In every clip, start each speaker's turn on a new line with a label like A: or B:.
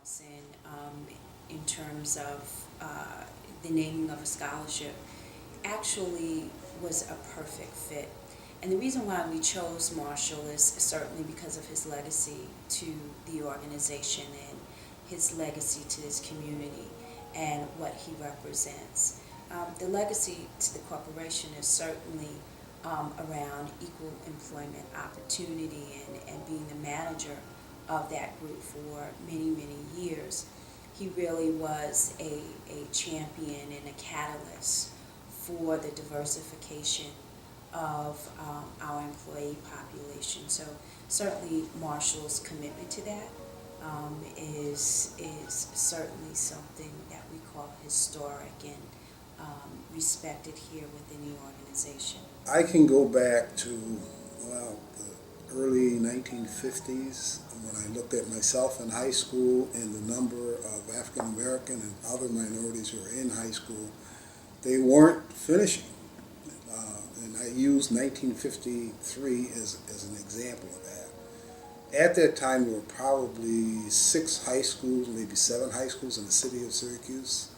A: 2000 in terms of the naming of a scholarship actually was a perfect fit. And the reason why we chose Marshall is certainly because of his legacy to the organization and his legacy to his community and what he represents. The legacy to the corporation is certainly around equal employment opportunity and being the manager of that group for many, many years. He really was a champion and a catalyst for the diversification of our employee population. So certainly Marshall's commitment to that is certainly something that we call historic and respected here within the organization.
B: I can go back to, the early 1950s when I looked at myself in high school and the number of African American and other minorities who were in high school. They weren't finishing. And I use 1953 as an example of that. At that time, there were probably 6 high schools, maybe 7 high schools in the city of Syracuse.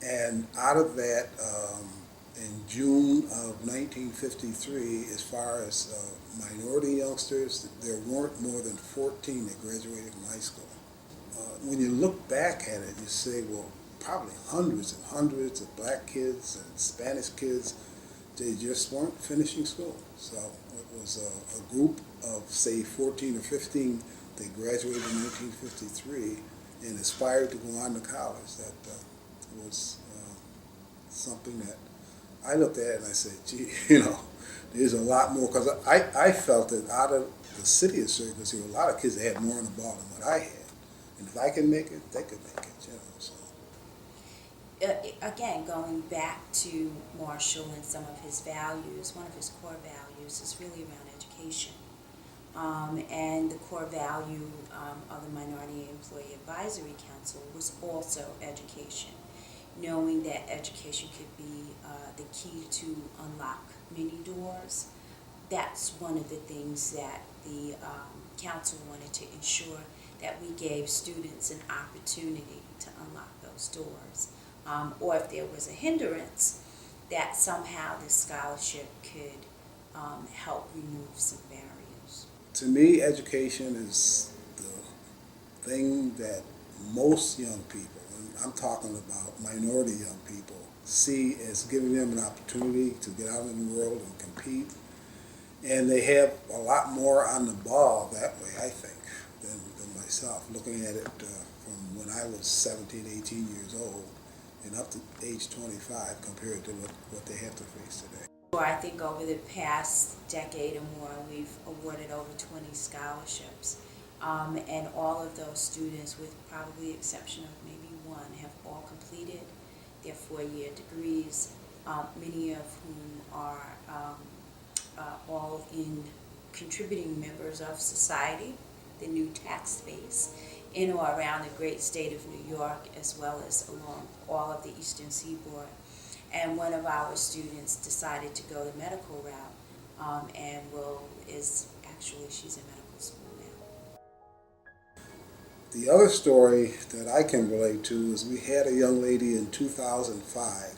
B: And out of that, in June of 1953, as far as minority youngsters, there weren't more than 14 that graduated from high school. When you look back at it, you say, well, probably hundreds and hundreds of black kids and Spanish kids, they just weren't finishing school. So it was a group of, say, 14 or 15 that graduated in 1953 and aspired to go on to college. That was something that I looked at and I said, gee, there's a lot more, because I felt that out of the city of Syracuse, there were a lot of kids that had more on the ball than what I had. And if I can make it, they could make it, So.
A: Again, going back to Marshall and some of his values, one of his core values is really around education. And the core value of the Minority Employee Advisory Council was also education, knowing that education could be the key to unlock many doors. That's one of the things that the council wanted to ensure, that we gave students an opportunity to unlock those doors. Or if there was a hindrance, that somehow this scholarship could help remove some barriers.
B: To me, education is the thing that most young people, and I'm talking about minority young people, see as giving them an opportunity to get out in the world and compete. And they have a lot more on the ball that way, I think, than myself, looking at it from when I was 17, 18 years old and up to age 25 compared to what they have to face today.
A: I think over the past decade or more, we've awarded over 20 scholarships. And all of those students, with probably the exception of maybe one, have all completed their 4-year degrees, many of whom are all in contributing members of society, the new tax base, in or around the great state of New York, as well as along all of the Eastern Seaboard. And one of our students decided to go the medical route, and she's in medical school now.
B: The other story that I can relate to is we had a young lady in 2005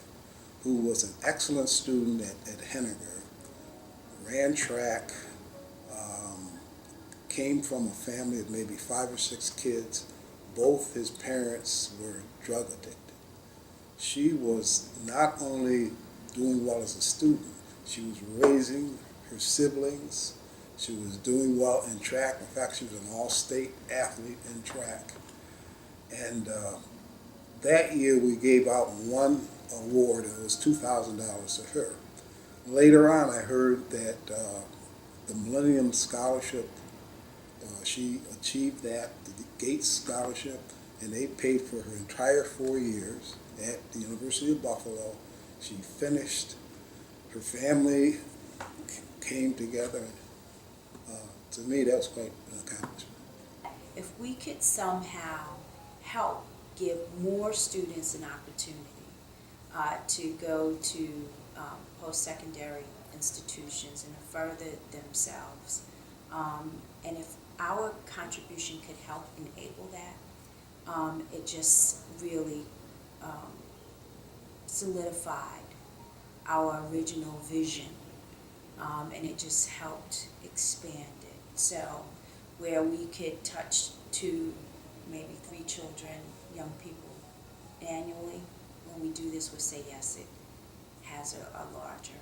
B: who was an excellent student at Henniger, ran track, came from a family of maybe 5 or 6 kids. Both his parents were drug addicted. She was not only doing well as a student, she was raising her siblings. She was doing well in track. In fact, she was an all-state athlete in track. And that year we gave out one award, and it was $2,000 to her. Later on, I heard that the Millennium Scholarship, she achieved that, the Gates Scholarship, and they paid for her entire 4 years at the University of Buffalo. She finished, her family came together. To me, that was quite an accomplishment.
A: If we could somehow help give more students an opportunity to go to post-secondary institutions and further themselves, and if our contribution could help enable that, it just really solidified our original vision, and it just helped expand it. So where we could touch to maybe 3 children, young people annually, when we do this, we'll say yes, it has a larger